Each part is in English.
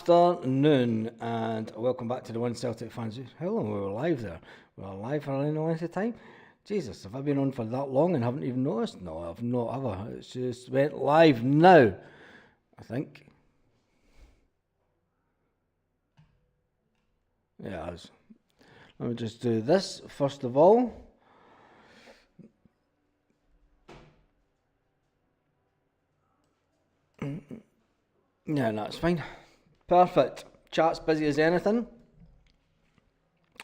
Afternoon and welcome back to the One Celtic fans. How long were we live there? We were live for any length of time? Jesus, have I been on for that long and haven't even noticed? No, I've not ever. It's just went live now, I think. Yeah, it is. Let me just do this first of all. Yeah, that's fine. Perfect. Chat's busy as anything.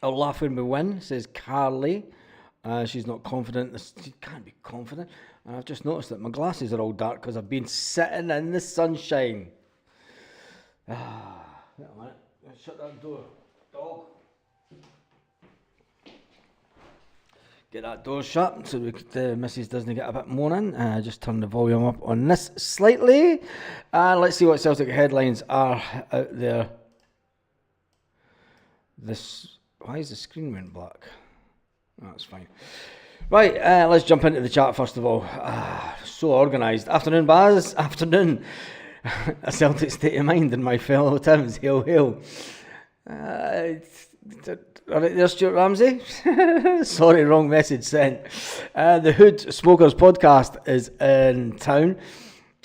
I'll laugh when we win, says Carly. She's not confident. She can't be confident. And I've just noticed that my glasses are all dark because I've been sitting in the sunshine. Wait a minute. Shut that door. Dog. Get that door shut so the missus doesn't get a bit moaning. Just turn the volume up on this slightly. And let's see what Celtic headlines are out there. Why is the screen went black? That's fine. Right, let's jump into the chat first of all. So organised. Afternoon, Baz. Afternoon. A Celtic state of mind and my fellow Tims. Hail, hail. Alright there, Stuart Ramsey. Sorry, wrong message sent. The Hood Smokers podcast is in town.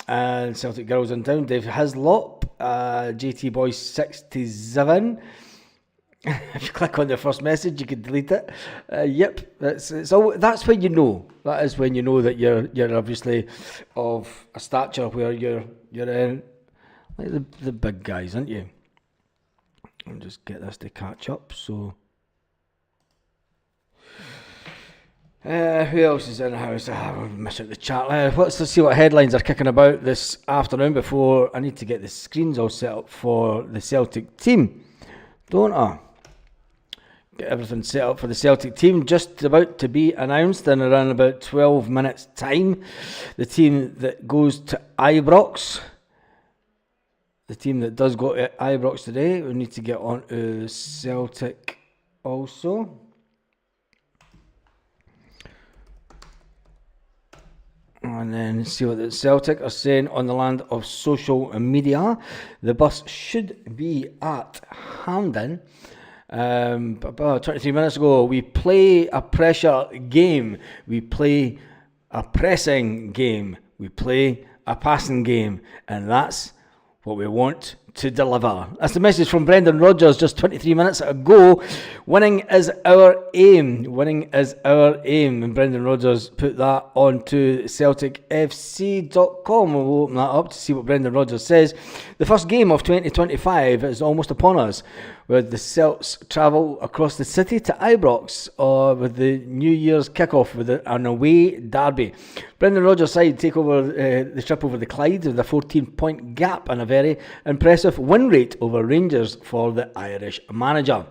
And Celtic Girls in town. Dave Hislop. JT Boy 67. If you click on the first message, you can delete it. Yep, that's when you know. That is when you know that you're obviously of a stature where you're like the big guys, aren't you? I'll just get this to catch up. So, who else is in the house? We're missing the chat. Let's see what headlines are kicking about this afternoon before I need to get the screens all set up for the Celtic team, don't I? Get everything set up for the Celtic team, just about to be announced in around about 12 minutes time. The team that goes to Ibrox, the team that does go to Ibrox today, we need to get on to Celtic also. And then see what the Celtic are saying on the land of social media. The bus should be at Hampden. About 23 minutes ago, we play a pressure game, we play a pressing game, we play a passing game, and that's what we want to deliver. That's the message from Brendan Rodgers just 23 minutes ago. Winning is our aim. Winning is our aim. And Brendan Rodgers put that onto CelticFC.com. We'll open that up to see what Brendan Rodgers says. The first game of 2025 is almost upon us, with the Celts travel across the city to Ibrox with the New Year's kickoff with an away derby. Brendan Rodgers' side take over the trip over the Clyde with a 14-point gap and a very impressive win rate over Rangers for the Irish manager.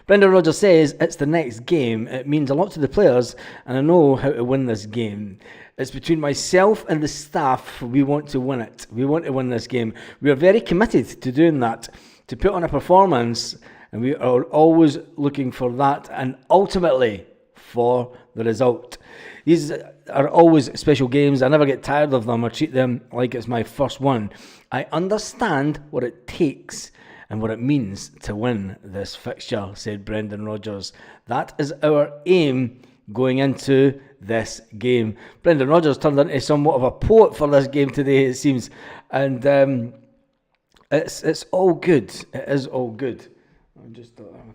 Brendan Rodgers says it's the next game. It means a lot to the players and I know how to win this game. It's between myself and the staff. We want to win it. We want to win this game. We are very committed to doing that, to put on a performance, and we are always looking for that and ultimately for the result. These are always special games. I never get tired of them or treat them like it's my first one. I understand what it takes and what it means to win this fixture, said Brendan Rodgers. That is our aim going into this game. Brendan Rodgers turned into somewhat of a poet for this game today, it seems. And it's all good. It is all good. I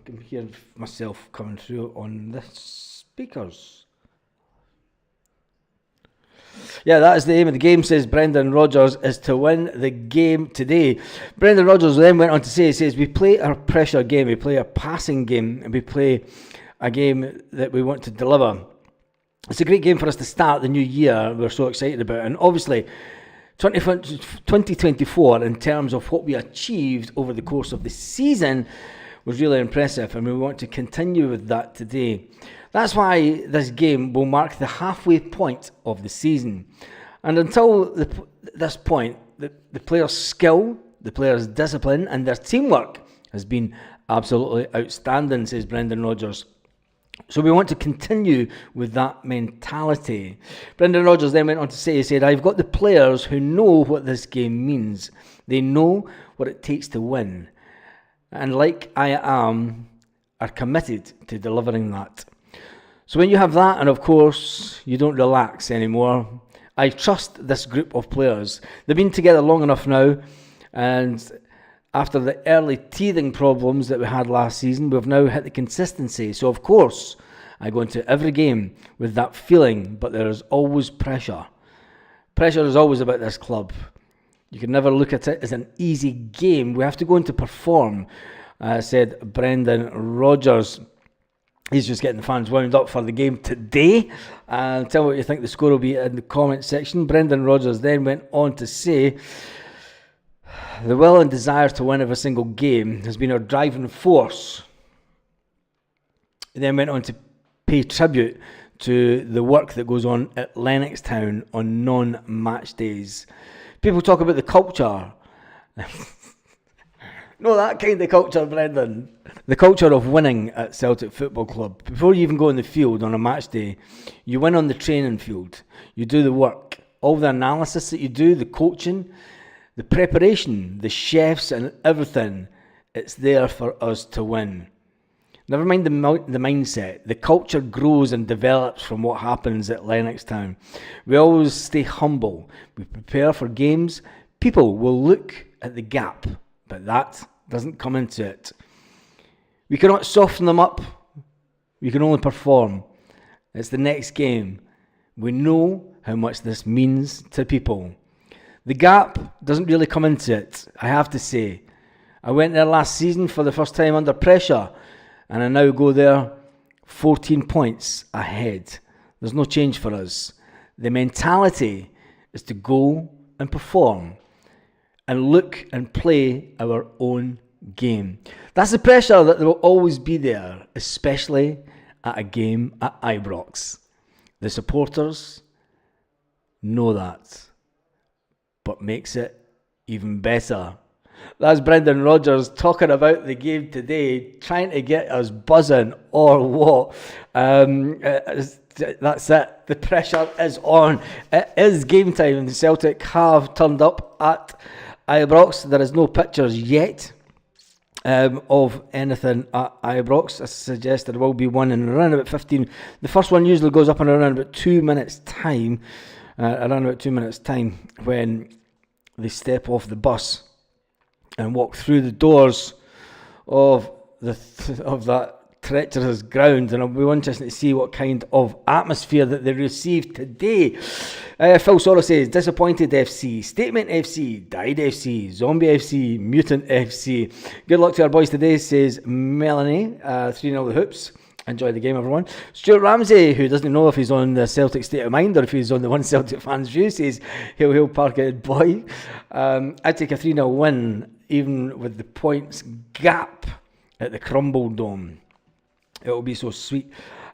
can hear myself coming through on the speakers. Yeah, that is the aim of the game, says Brendan Rodgers, is to win the game today. Brendan Rodgers then went on to say, he says, we play our pressure game, we play a passing game, and we play a game that we want to deliver. It's a great game for us to start the new year. We're so excited about it. And obviously, 2024, in terms of what we achieved over the course of the season, was really impressive, and we want to continue with that today. That's why this game will mark the halfway point of the season. And until this point, the players' skill, the players' discipline, and their teamwork has been absolutely outstanding, says Brendan Rodgers. So we want to continue with that mentality. Brendan Rodgers then went on to say, he said, I've got the players who know what this game means. They know what it takes to win. And like I am, are committed to delivering that. So when you have that, and of course, you don't relax anymore, I trust this group of players. They've been together long enough now, and after the early teething problems that we had last season, we've now hit the consistency. So of course, I go into every game with that feeling, but there is always pressure. Pressure is always about this club. You can never look at it as an easy game. We have to go in to perform, said Brendan Rodgers. He's just getting the fans wound up for the game today. Tell me what you think the score will be in the comment section. Brendan Rodgers then went on to say, the will and desire to win every single game has been our driving force. He then went on to pay tribute to the work that goes on at Lennoxtown on non-match days. People talk about the culture. No, that kind of culture, Brendan. The culture of winning at Celtic Football Club. Before you even go on the field on a match day, you win on the training field. You do the work. All the analysis that you do, the coaching, the preparation, the chefs and everything, it's there for us to win. Never mind the mindset. The culture grows and develops from what happens at Lennoxtown. We always stay humble. We prepare for games. People will look at the gap, but that doesn't come into it. We cannot soften them up. We can only perform. It's the next game. We know how much this means to people. The gap doesn't really come into it, I have to say. I went there last season for the first time under pressure, and I now go there 14 points ahead. There's no change for us. The mentality is to go and perform and look and play our own game. That's the pressure that will always be there, especially at a game at Ibrox. The supporters know that, but makes it even better. That's Brendan Rodgers talking about the game today, trying to get us buzzing or what. That's it. The pressure is on. It is game time, and Celtic have turned up at Ibrox. There is no pictures yet of anything at Ibrox. I suggest there will be one in around about 15. The first one usually goes up in around about 2 minutes' time. When they step off the bus and walk through the doors of that treacherous ground, and it'll be interesting to see what kind of atmosphere that they received today. Phil Soro says, disappointed FC, statement FC, died FC, zombie FC, mutant FC. Good luck to our boys today, says Melanie. 3-0 the Hoops. Enjoy the game, everyone. Stuart Ramsey, who doesn't know if he's on the Celtic State of Mind or if he's on the One Celtic Fans View, says, he'll park it, boy. I'd take a 3-0 win, even with the points gap at the Crumble Dome. It will be so sweet.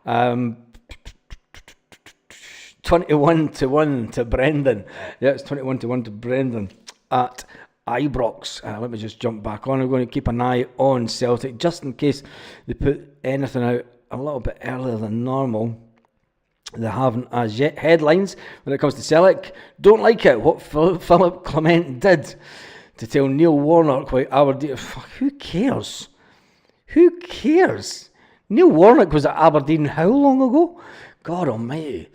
21-1 to Brendan. Yeah, it's 21-1 to Brendan at Ibrox. Let me just jump back on. I'm going to keep an eye on Celtic just in case they put anything out a little bit earlier than normal. They haven't as yet. Headlines when it comes to Celtic. Don't like it. What Philip Clement did to tell Neil Warnock why Aberdeen. Who cares? Who cares? Neil Warnock was at Aberdeen how long ago? God almighty.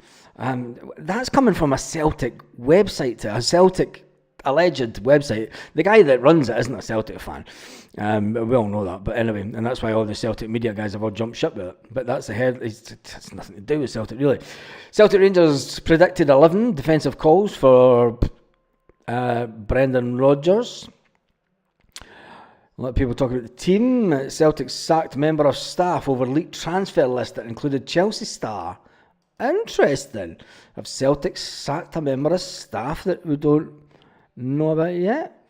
That's coming from a Celtic website, a Celtic alleged website. The guy that runs it isn't a Celtic fan. We all know that. But anyway, and that's why all the Celtic media guys have all jumped ship with it. But that's the head. It's nothing to do with Celtic, really. Celtic Rangers predicted 11 defensive calls for Brendan Rodgers. A lot of people talk about the team. Celtic sacked member of staff over leaked transfer list that included Chelsea star. Interesting. Have Celtic sacked a member of staff that we don't know about yet?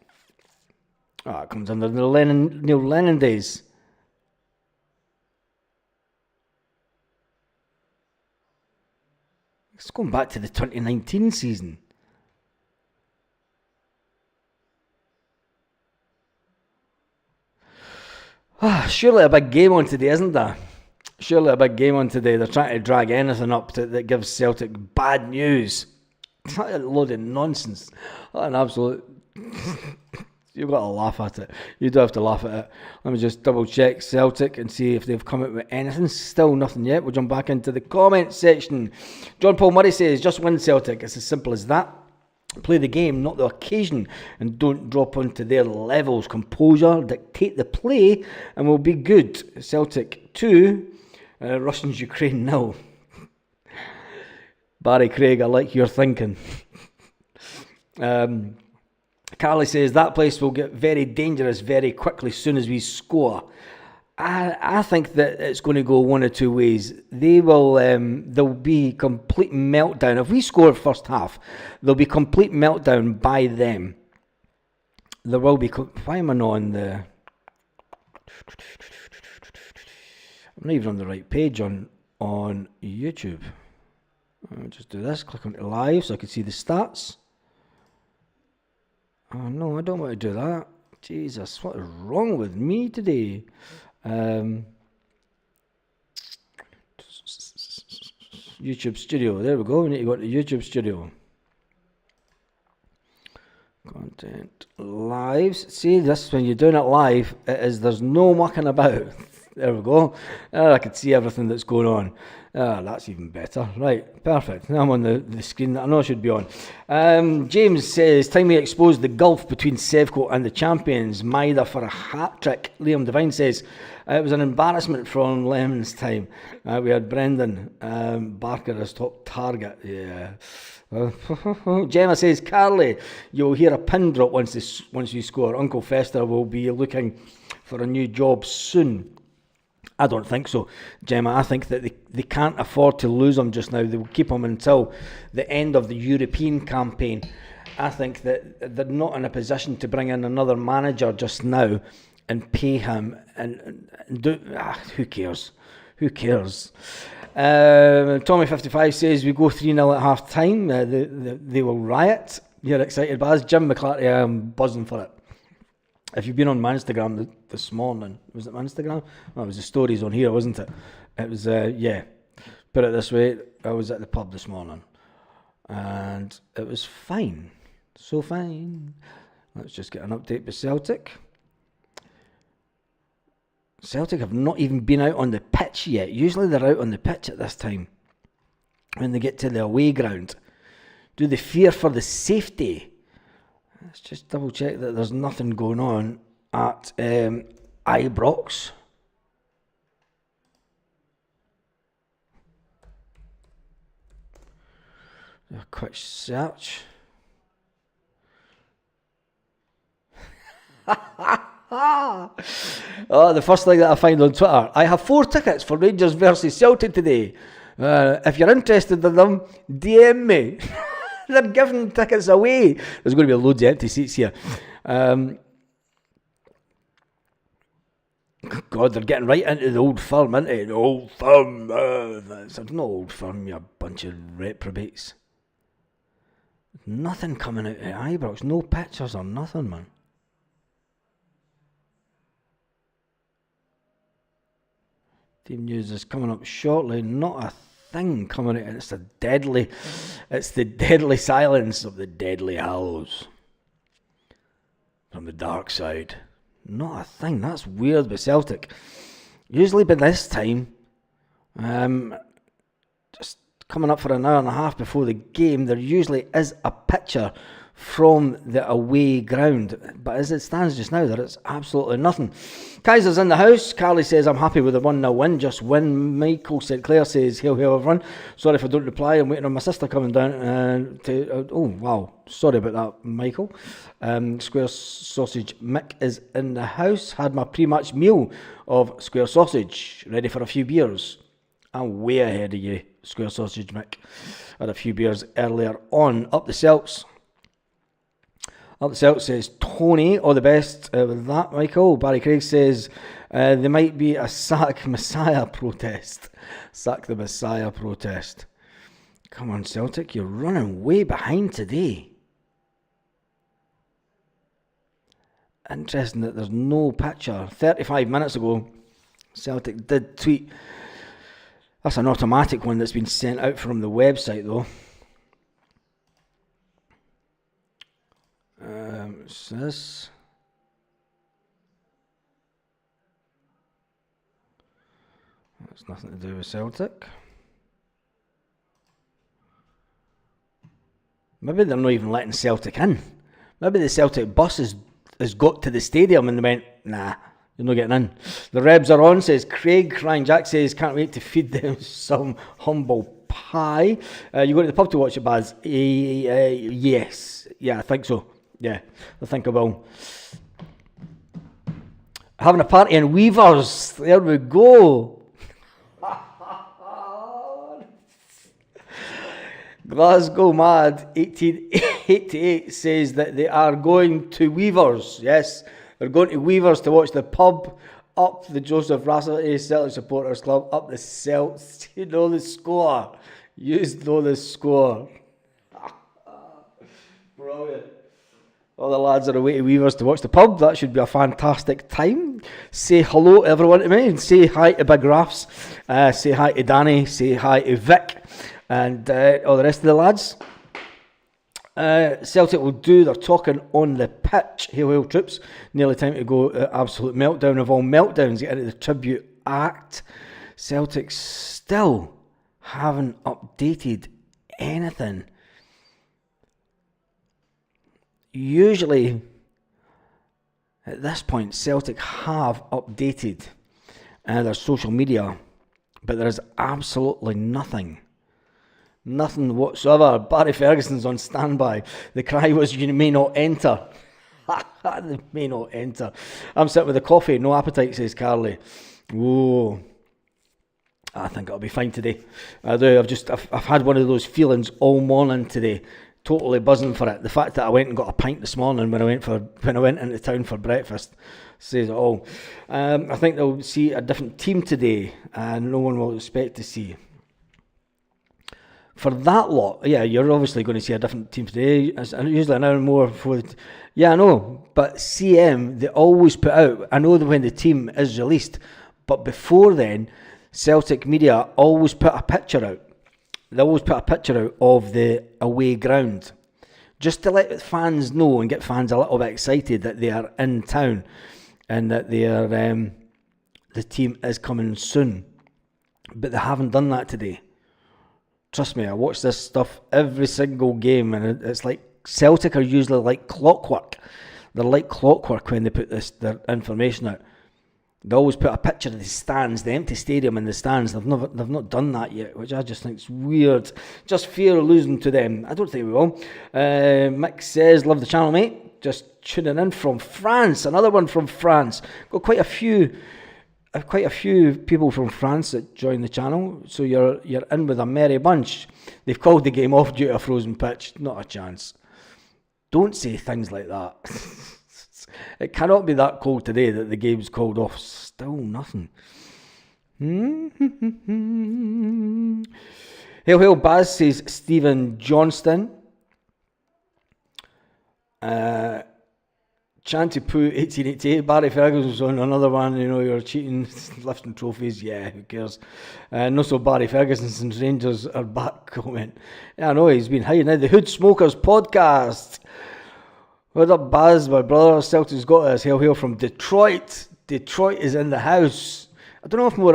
Oh, it comes under the Neil Lennon days. It's going back to the 2019 season. Surely a big game on today, isn't there? Surely a big game on today. They're trying to drag anything up that gives Celtic bad news. A load of nonsense. What an absolute... You've got to laugh at it. You do have to laugh at it. Let me just double check Celtic and see if they've come out with anything. Still nothing yet. We'll jump back into the comment section. John Paul Murray says, just win Celtic. It's as simple as that. Play the game, not the occasion, and don't drop onto their levels. Composure, dictate the play, and we'll be good. Celtic 2, Russians Ukraine 0. Barry Craig, I like your thinking. Carly says that place will get very dangerous very quickly as soon as we score. I think that it's going to go one of two ways. There'll be complete meltdown. If we score first half, there'll be complete meltdown by them. There will be... Why am I not on the... I'm not even on the right page on YouTube. I'll just do this, click on live so I can see the stats. Oh no, I don't want to do that. Jesus, what is wrong with me today? YouTube Studio, there we go. We need to go to YouTube Studio. Content live. See, this when you're doing it live, there's no mucking about. There we go. I can see everything that's going on. That's even better. Right, perfect. Now I'm on the screen that I know I should be on. James says, time we exposed the gulf between Sevco and the champions. Maida for a hat-trick. Liam Devine says, it was an embarrassment from Lemon's time. We had Brendan Barker as top target. Yeah. Gemma says, Carly, you'll hear a pin drop once you score. Uncle Fester will be looking for a new job soon. I don't think so, Gemma. I think that they can't afford to lose him just now. They will keep him until the end of the European campaign. I think that they're not in a position to bring in another manager just now and pay him and do... who cares? Who cares? Tommy55 says, we go 3-0 at half time. They will riot. You're excited, Baz? Jim McClarty, I'm buzzing for it. If you've been on my Instagram this morning, was it my Instagram? No, it was the stories on here, wasn't it? It was, yeah. Put it this way, I was at the pub this morning, and it was fine. So fine. Let's just get an update with Celtic. Celtic have not even been out on the pitch yet. Usually they're out on the pitch at this time when they get to the away ground. Do they fear for the safety? Let's just double check that there's nothing going on at Ibrox. A quick search. Oh, the first thing that I find on Twitter. I have 4 tickets for Rangers versus Celtic today. If you're interested in them, DM me. They're giving tickets away. There's going to be loads of empty seats here. God, they're getting right into the Old Firm, isn't it? The Old Firm. It's no Old Firm, you bunch of reprobates. Nothing coming out of Ibrox. No pictures or nothing, man. Team news is coming up shortly. Not a thing coming out. It's the deadly silence of the Deadly Hallows from the dark side. Not a thing. That's weird with Celtic. Usually by this time, just coming up for an hour and a half before the game, there usually is a picture from the away ground, but as it stands just now, there is absolutely nothing. Kaiser's in the house. Carly says, I'm happy with the 1-0 win, just win. Michael St. Clair says, hail everyone. Sorry if I don't reply, I'm waiting on my sister coming down oh wow, sorry about that, Michael. Square Sausage Mick is in the house. Had my pre-match meal of square sausage, ready for a few beers. I'm way ahead of you, Square Sausage Mick. Had a few beers earlier on. Up the Celts. Up the Celts says, Tony, all the best with that, Michael. Barry Craig says, there might be a Sack Messiah protest. Sack the Messiah protest. Come on, Celtic, you're running way behind today. Interesting that there's no picture. 35 minutes ago, Celtic did tweet That's an automatic one that's been sent out from the website, though. What's this? That's nothing to do with Celtic. Maybe they're not even letting Celtic in. Maybe the Celtic bus has got to the stadium and they went, nah, you're not getting in. The Rebs are on, says Craig. Ryan Jack says, can't wait to feed them some humble pie. You go to the pub to watch it, Baz? Yes. Yeah, I think so. Yeah, I think I will. Having a party in Weavers. There we go. Glasgow Mad 1888 says that they are going to Weavers. Yes, they're going to Weavers to watch the pub up the Joseph Rafferty Celtic Supporters Club, up the Celts. You know the score. You know the score. Brilliant. All the lads are away to Weavers to watch the pub. That should be a fantastic time. Say hello everyone to me and say hi to Big Raffs. Say hi to Danny. Say hi to Vic. And all the rest of the lads. Celtic will do their talking on the pitch. Hail, hail, troops. Nearly time to go. Absolute meltdown of all meltdowns. Get into the tribute act. Celtic still haven't updated anything. Usually, at this point, Celtic have updated their social media, but there is absolutely nothing. Nothing whatsoever. Barry Ferguson's on standby. The cry was, you may not enter. They may not enter. I'm sitting with a coffee, no appetite, says Carly. Whoa. I think it'll be fine today. I do. I've had one of those feelings all morning today. Totally buzzing for it. The fact that I went and got a pint this morning when I went into town for breakfast says it all. I think they'll see a different team today, and no one will expect to see. For that lot, yeah, you're obviously going to see a different team today. Usually an hour more before. Yeah, I know, but CM, they always put out. I know that when the team is released, but before then, Celtic media always put a picture out. They always put a picture out of the away ground, just to let fans know and get fans a little bit excited that they are in town and that they are the team is coming soon. But they haven't done that today. Trust me, I watch this stuff every single game, and it's like Celtic are usually like clockwork. They're like clockwork when they put their information out. They always put a picture of the stands, the empty stadium and the stands. They've not done that yet, which I just think is weird. Just fear of losing to them. I don't think we will. Mick says, love the channel, mate. Just tuning in from France. Another one from France. Got quite a few people from France that join the channel, so you're in with a merry bunch. They've called the game off due to a frozen pitch. Not a chance. Don't say things like that. It cannot be that cold today that the game's called off. Still nothing. Hail, hail, Baz, says Stephen Johnston. Chanty Poo 1888, Barry Ferguson was on another one, you're cheating, lifting trophies, yeah, who cares. And also Barry Ferguson since Rangers are back comment. Yeah, I know, he's been hiding now. The Hood Smokers podcast. What up, Baz, my brother, Celtic's got us. Hail, hail from Detroit. Detroit is in the house. I don't know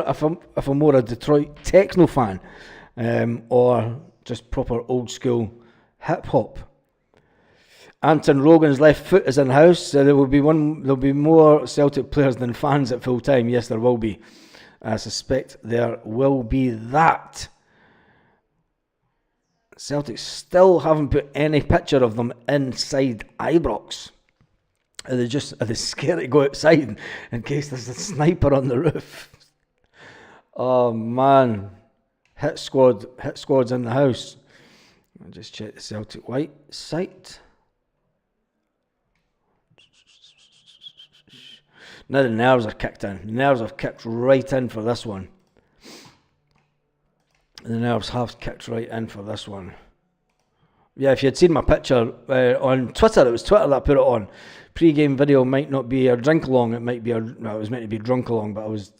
if I'm more a Detroit techno fan, or just proper old school hip hop. Anton Rogan's left foot is in the house. There'll be more Celtic players than fans at full time. Yes, there will be. I suspect there will be that. Celtic still haven't put any picture of them inside Ibrox. Are they scared to go outside in case there's a sniper on the roof? Oh man, hit squad's in the house. I'll just check the Celtic white site. Now the nerves are kicked in. The nerves have kicked right in for this one. The nerves have kicked right in for this one. Yeah, if you had seen my picture on Twitter, it was Twitter that put it on. Pre-game video might not be a drink along, it might be it was meant to be drunk along, but I was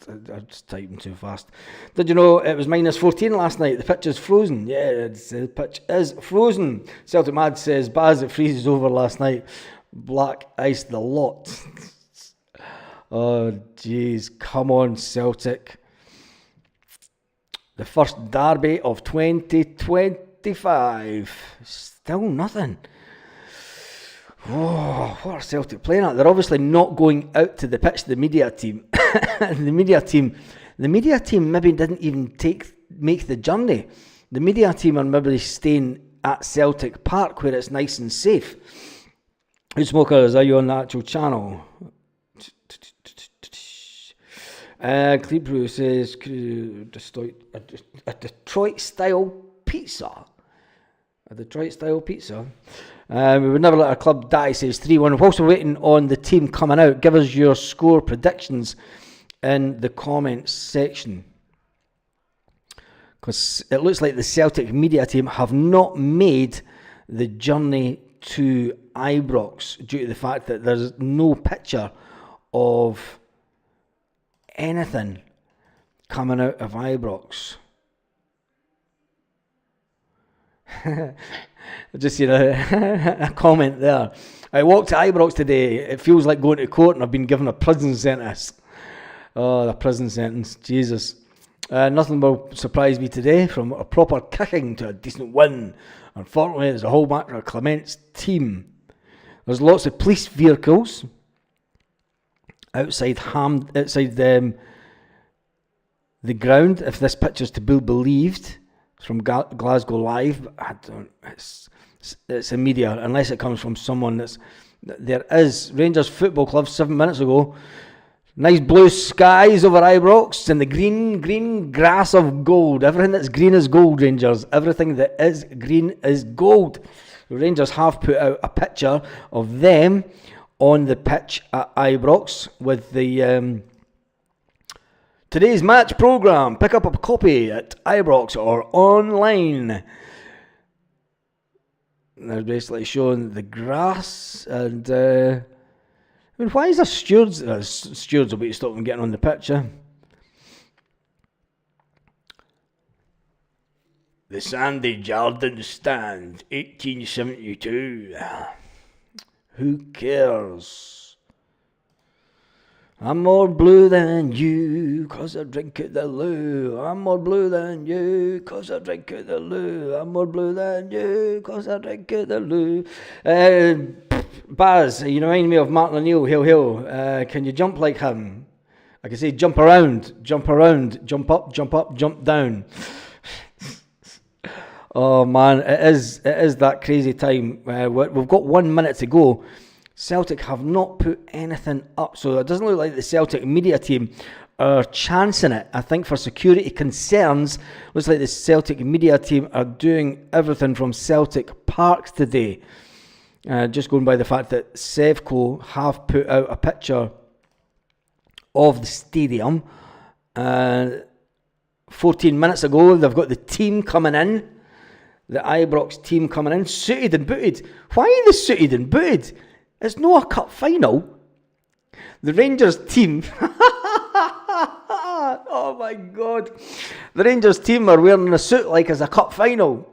typing too fast. Did you know it was -14 last night? The pitch is frozen. Yeah, the pitch is frozen. Celtic Mad says, Baz, it freezes over last night. Black iced the lot. Oh, jeez, come on, Celtic. The first derby of 2025. Still nothing. Oh, what are Celtic playing at? They're obviously not going out to the pitch, the media team. the media team maybe didn't even make the journey. The media team are maybe staying at Celtic Park where it's nice and safe. Who smokers, are you on the actual channel? Cleep Brew says a Detroit style pizza. A Detroit style pizza. We would never let our club die, says 3-1. We're also waiting on the team coming out. Give us your score predictions in the comments section. Because it looks like the Celtic media team have not made the journey to Ibrox due to the fact that there's no picture of anything coming out of Ibrox. I just seen a comment there. I walked to Ibrox today. It feels like going to court and I've been given a prison sentence. Oh, the prison sentence. Jesus. Nothing will surprise me today, from a proper kicking to a decent win. Unfortunately, there's a whole matter of Clement's team. There's lots of police vehicles outside the ground, if this picture's to be believed, from Glasgow Live. It's a media, unless it comes from someone there is Rangers Football Club 7 minutes ago. Nice blue skies over Ibrox and the green grass of gold. Everything that's green is gold, Rangers. Everything that is green is gold. The Rangers have put out a picture of them on the pitch at Ibrox with the today's match programme. Pick up a copy at Ibrox or online. They're basically showing the grass and I mean, why is there stewards? Stewards will be to stop them getting on the pitch. The Sandy Jardine Stand, 1872. Who cares? I'm more blue than you, 'cause I drink at the loo. I'm more blue than you, 'cause I drink at the loo. I'm more blue than you, 'cause I drink at the loo. Baz, you remind me of Martin O'Neill. Hail, hail. Can you jump like him? I can say jump around, jump up, jump down. Oh man, it is that crazy time. We've got 1 minute to go. Celtic have not put anything up, so it doesn't look like the Celtic media team are chancing it. I think for security concerns, looks like the Celtic media team are doing everything from Celtic Park today. Just going by the fact that Sevco have put out a picture of the stadium. 14 minutes ago, they've got the team coming in. The Ibrox team coming in, suited and booted. Why are they suited and booted? It's not a cup final. The Rangers team. Oh my God. The Rangers team are wearing a suit like it's a cup final.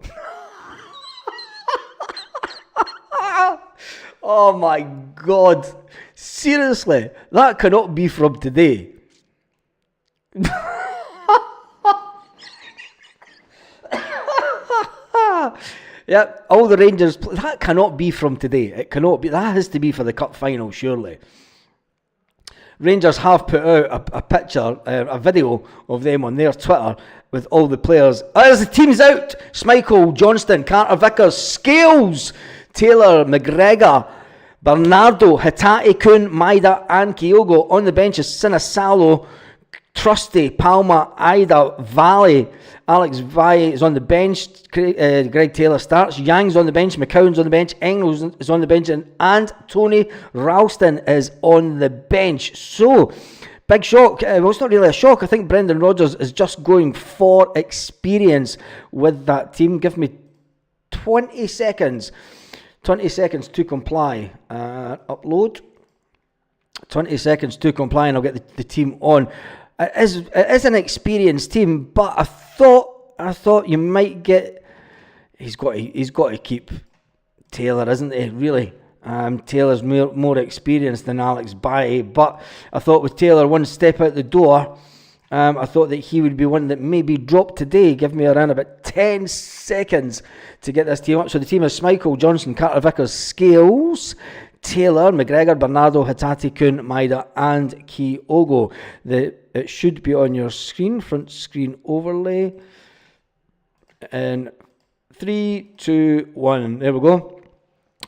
Oh my God. Seriously, that cannot be from today. Yeah, all the Rangers, that cannot be from today. It cannot be. That has to be for the cup final, surely. Rangers have put out a picture, a video of them on their Twitter with all the players. As the team's out, Schmeichel, Johnston, Carter Vickers, Scales, Taylor, McGregor, Bernardo, Hitati, Kuhn, Maida and Kyogo. On the bench is Sinisalo, Trusty, Palma, Ida, Valley. Alex Valle is on the bench. Greg Taylor starts. Yang's on the bench. McCown's on the bench. Engels is on the bench. And Tony Ralston is on the bench. So, big shock. Well, it's not really a shock. I think Brendan Rodgers is just going for experience with that team. Give me 20 seconds. 20 seconds to comply. Upload. 20 seconds to comply, and I'll get the team on. It is an experienced team, but I thought you might get. He's got to keep Taylor, isn't he? Really. Taylor's more experienced than Alex Baye, but I thought with Taylor one step out the door, I thought that he would be one that maybe dropped today. Give me around about 10 seconds to get this team up. So the team is Schmeichel, Johnson, Carter Vickers, Scales, Taylor, McGregor, Bernardo, Hatate, Kuhn, Maida and Kyogo. It should be on your screen, front screen overlay. And 3, 2, 1. There we go.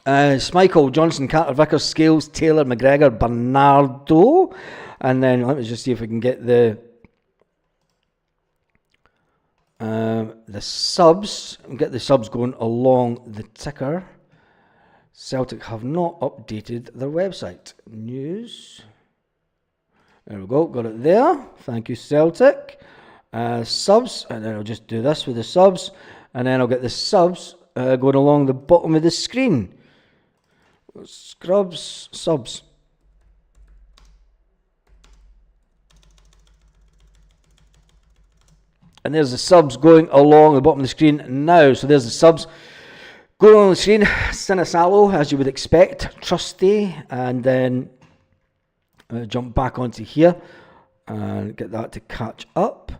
Schmeichel, Johnson, Carter, Vickers, Scales, Taylor, McGregor, Bernardo. And then let me just see if we can get the subs. Get the subs going along the ticker. Celtic have not updated their website. News. There we go. Got it there. Thank you, Celtic. Subs. And then I'll just do this with the subs. And then I'll get the subs going along the bottom of the screen. Scrubs, subs. And there's the subs going along the bottom of the screen now. So there's the subs going on the screen. Sinisalo, as you would expect. Trusty. And then jump back onto here and get that to catch up.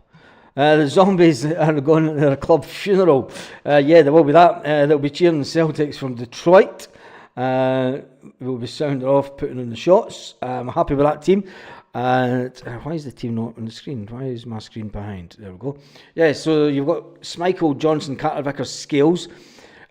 The zombies are going to their club funeral. Yeah, there will be that. They'll be cheering the Celtics from Detroit. We'll be sounding off, putting in the shots. I'm happy with that team. And why is the team not on the screen? Why is my screen behind? There we go. Yeah, so you've got Schmeichel, Johnson, Carter Vickers, Scales.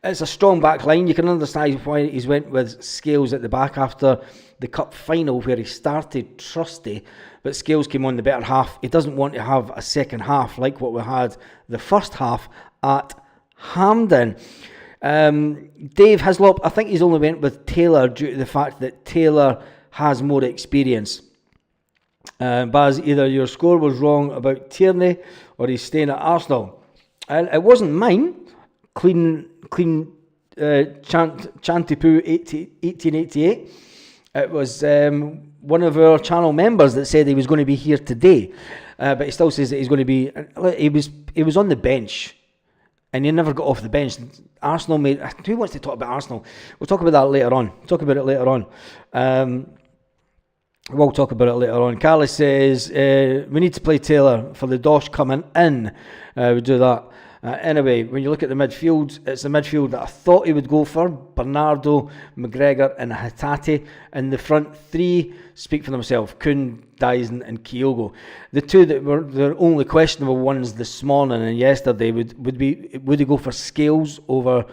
It's a strong back line. You can understand why he's went with Scales at the back after the cup final where he started Trusty, but Scales came on the better half. He doesn't want to have a second half like what we had the first half at Hampden. Dave Hislop, I think he's only went with Taylor due to the fact that Taylor has more experience. Baz, either your score was wrong about Tierney or he's staying at Arsenal. And it wasn't mine. Clean Chantipoo 1888. It was one of our channel members that said he was going to be here today, but he still says that he's going to be. He was on the bench, and he never got off the bench. Arsenal made. Who wants to talk about Arsenal? We'll talk about that later on. We'll talk about it later on. Carly says we need to play Taylor for the Dosh coming in. We do that. Anyway, when you look at the midfield, it's the midfield that I thought he would go for. Bernardo, McGregor and Hatate. And the front three speak for themselves. Kuhn, Dyson and Kyogo. The two that were the only questionable ones this morning and yesterday would he go for Scales over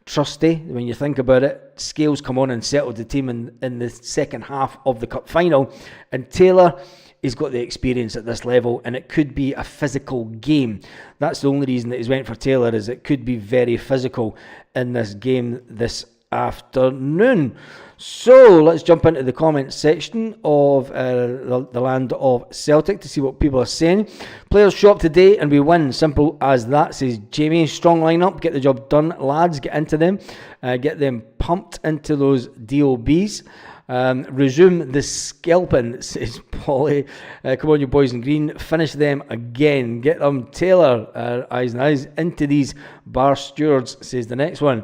Trusty? When you think about it, Scales come on and settled the team in the second half of the cup final. And Taylor, he's got the experience at this level, and it could be a physical game. That's the only reason that he's went for Taylor, is it could be very physical in this game this afternoon. So let's jump into the comment section of the land of Celtic to see what people are saying. Players show up today and we win. Simple as that, says Jamie. Strong lineup, get the job done, lads. Get into them, get them pumped into those DOBs. Resume the scalping, says Polly. Come on, you boys in green. Finish them again. Get them, Taylor. Eyes and eyes into these bar stewards, says the next one.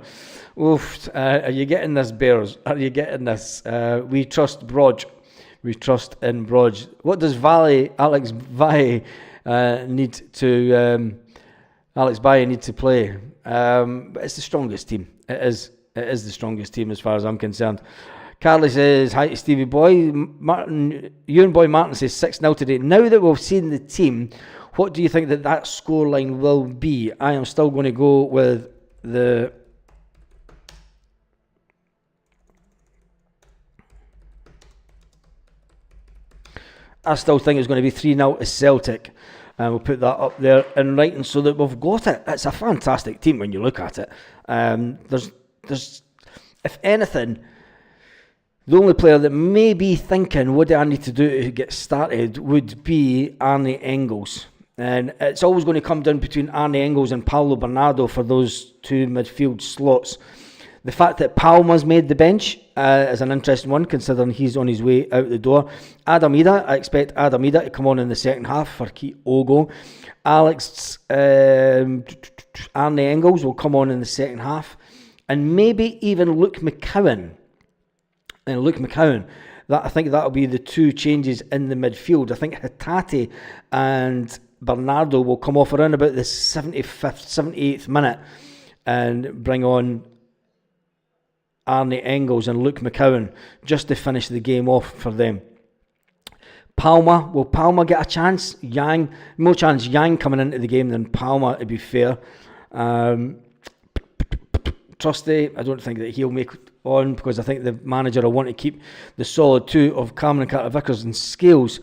Oof. Are you getting this, Bears? Are you getting this? We trust Brodge. We trust in Brodge. What does Alex Baye need to play? But it's the strongest team. It is the strongest team as far as I'm concerned. Carly says, hi to Stevie Boy. Ewan Boy Martin says 6-0 today. Now that we've seen the team, what do you think that scoreline will be? I am still going to go with the... I still think it's going to be 3-0 to Celtic. And we'll put that up there in writing so that we've got it. It's a fantastic team when you look at it. There's if anything... The only player that may be thinking, what do I need to do to get started, would be Arnie Engels. And it's always going to come down between Arne Engels and Paulo Bernardo for those two midfield slots. The fact that Palma's made the bench is an interesting one, considering he's on his way out the door. Adam Ida, I expect Adam Ida to come on in the second half for Kyogo. Arne Engels will come on in the second half. And maybe even Luke McCowan. I think that'll be the two changes in the midfield. I think Hatate and Bernardo will come off around about the 75th, 78th minute and bring on Arne Engels and Luke McCowan just to finish the game off for them. Palma, will Palma get a chance? More chance Yang coming into the game than Palma, to be fair. Trusty, I don't think that he'll make it on, because I think the manager will want to keep the solid two of Cameron Carter-Vickers and Scales.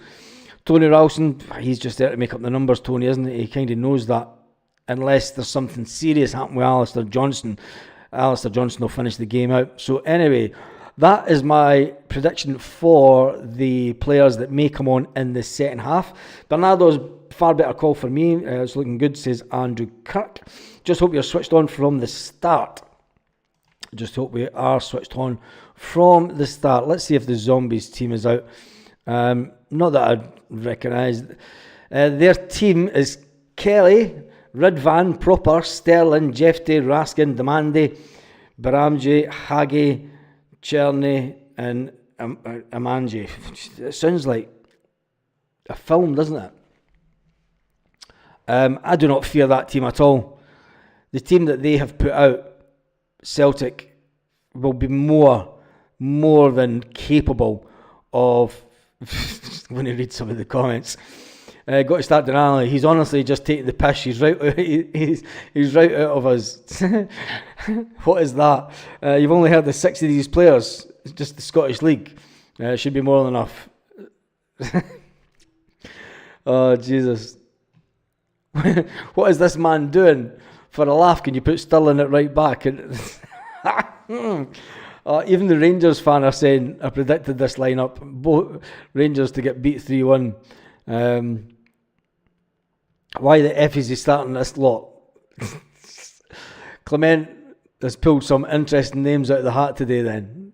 Tony Ralston, he's just there to make up the numbers, Tony, isn't he? He kind of knows that. Unless there's something serious happening with Alistair Johnston. Alistair Johnston will finish the game out. So anyway, that is my prediction for the players that may come on in the second half. Bernardo's far better call for me. It's looking good, says Andrew Kirk. Just hope you're switched on from the start. Just hope we are switched on from the start. Let's see if the Zombies team is out. Not that I'd recognise. Their team is Kelly, Ridvan, Proper, Sterling, Jefte, Raskin, Demande, Baramji, Hagi, Cherny and Amanji. It sounds like a film, doesn't it? I do not fear that team at all. The team that they have put out, Celtic, will be more than capable of. When you read some of the comments, got to start denying. He's honestly just taking the piss. He's right. He's right out of us. What is that? You've only heard the 6 of these players. It's just the Scottish League. It should be more than enough. Oh Jesus! What is this man doing? For a laugh, can you put Stirling at right back? And even the Rangers fan are saying, I predicted this lineup, both Rangers to get beat 3-1. Why the F is he starting this lot? Clement has pulled some interesting names out of the hat today then.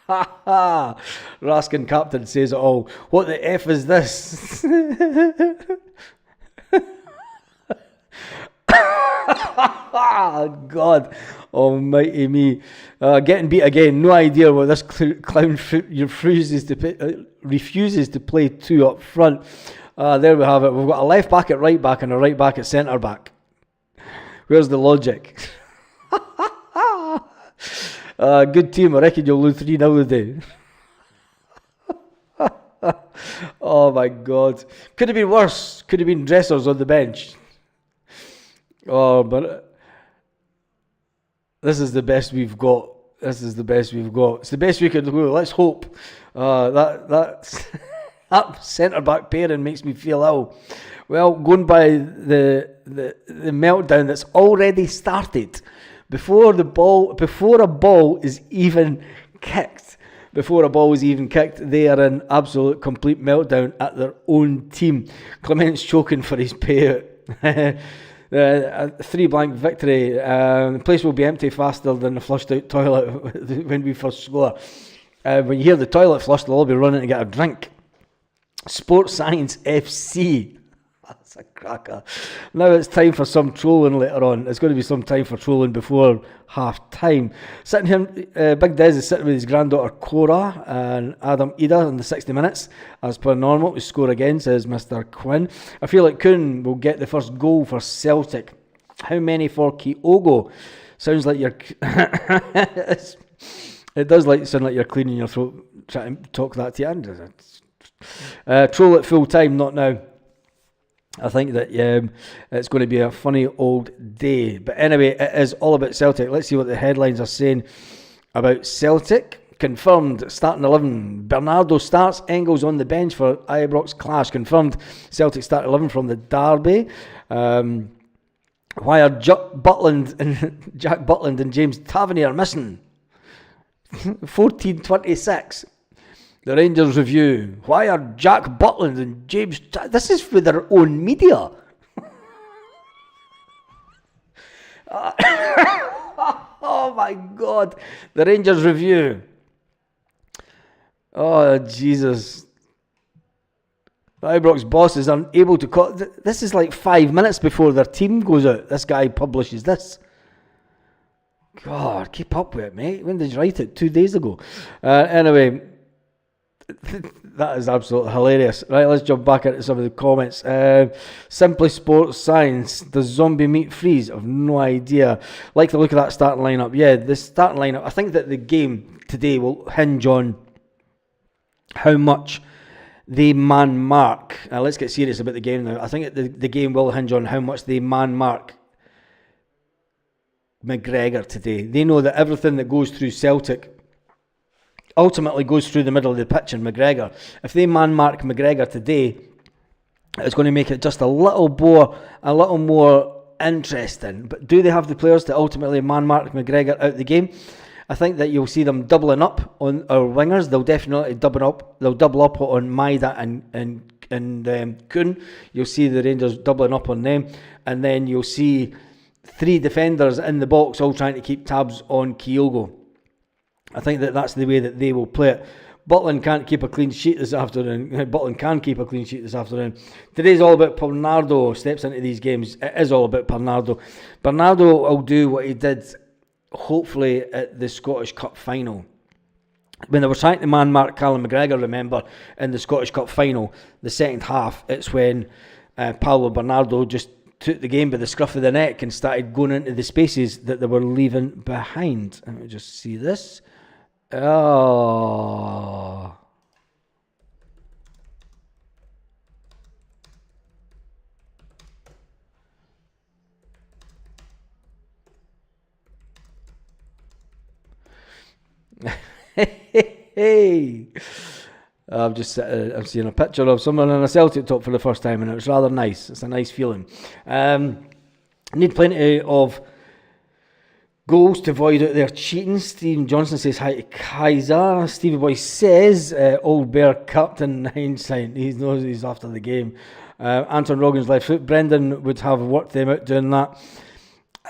Raskin Captain says it all. What the F is this? God almighty me. Getting beat again. No idea what this clown refuses to play two up front. There we have it. We've got a left back at right back and a right back at centre back. Where's the logic? Good team. I reckon you'll lose 3-0 today. Oh my God. Could have been worse. Could have been dressers on the bench. Oh, but this is the best we've got. It's the best we could do. Let's hope that centre back pairing makes me feel ill. Well, going by the meltdown that's already started before a ball is even kicked. They are in absolute complete meltdown at their own team. Clement's choking for his payout. A 3-blank victory. The place will be empty faster than the flushed out toilet when we first score. When you hear the toilet flush, they'll all be running to get a drink. Sports Science FC. That's a cracker. Now it's time for some trolling later on. It's going to be some time for trolling before half time. Sitting here, Big Des is sitting with his granddaughter Cora and Adam Ida in the 60 minutes. As per normal, to score again, says Mr. Quinn. I feel like Kuhn will get the first goal for Celtic. How many for Kyogo? Sounds like you're... It does sound like you're cleaning your throat, trying to talk that to you. Troll at full time, not now. I think that it's going to be a funny old day. But anyway, it is all about Celtic. Let's see what the headlines are saying about Celtic. Confirmed, starting 11. Bernardo starts, Engels on the bench for Ibrox clash. Confirmed, Celtic start 11 from the derby. Why are Jack Butland and James Tavernier missing? 14:26. The Rangers review. Why are Jack Butland and James... This is for their own media. Oh my God. The Rangers review. Oh, Jesus. Ibrox bosses aren't able to call. This is like 5 minutes before their team goes out. This guy publishes this. God, keep up with it, mate. When did you write it? 2 days ago. Anyway, that is absolutely hilarious. Right, let's jump back into some of the comments. Simply Sports Science. Does zombie meat freeze? I've no idea. Like the look of that starting lineup. Yeah, the starting lineup. I think that the game today will hinge on how much they man mark. Let's get serious about the game now. I think the game will hinge on how much they man mark McGregor today. They know that everything that goes through Celtic ultimately goes through the middle of the pitch in McGregor. If they man mark McGregor today, it's going to make it just a little more interesting. But do they have the players to ultimately man mark McGregor out the game? I think that you'll see them doubling up on our wingers. They'll definitely double up. They'll double up on Maida and Kuhn. You'll see the Rangers doubling up on them, and then you'll see 3 defenders in the box all trying to keep tabs on Kyogo. I think that that's the way that they will play it. Butland can't keep a clean sheet this afternoon. Butland can keep a clean sheet this afternoon. Today's all about Bernardo steps into these games. It is all about Bernardo. Bernardo will do what he did, hopefully, at the Scottish Cup final. When they were trying to man mark Callum McGregor, remember, in the Scottish Cup final, the second half, it's when Paulo Bernardo just took the game by the scruff of the neck and started going into the spaces that they were leaving behind. Let me just see this. Oh. Hey. I'm seeing a picture of someone in a Celtic top for the first time, and it was rather nice. It's a nice feeling. Need plenty of goals to avoid out there cheating. Stephen Johnson says hi to Kaiser. Stevie Boy says Old Bear captain hindsight. He knows he's after the game. Anton Rogan's left foot. Brendan would have worked them out doing that.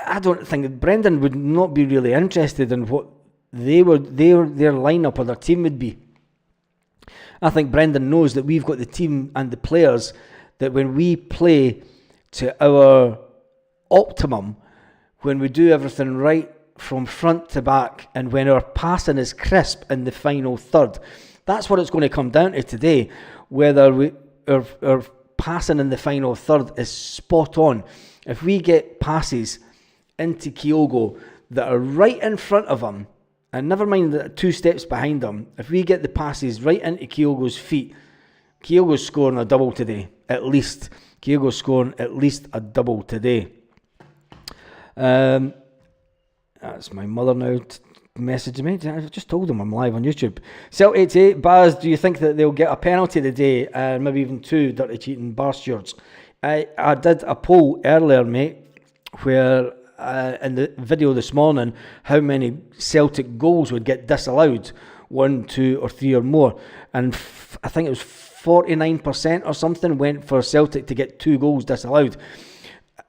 I don't think Brendan would not be really interested in what their lineup or their team would be. I think Brendan knows that we've got the team and the players that when we play to our optimum, when we do everything right from front to back, and when our passing is crisp in the final third, that's what it's going to come down to today. Whether our passing in the final third is spot on. If we get passes into Kyogo that are right in front of him, and never mind the 2 steps behind him, if we get the passes right into Kyogo's feet, Kyogo's scoring a double today, at least. Kyogo's scoring at least a double today. That's my mother now messaging me. I just told them I'm live on YouTube. Celt88, Baz, do you think that they'll get a penalty today, and maybe even 2 dirty cheating bar stewards? I did a poll earlier, mate, where in the video this morning, how many Celtic goals would get disallowed, 1, 2 or 3 or more, and I think it was 49% or something went for Celtic to get 2 goals disallowed.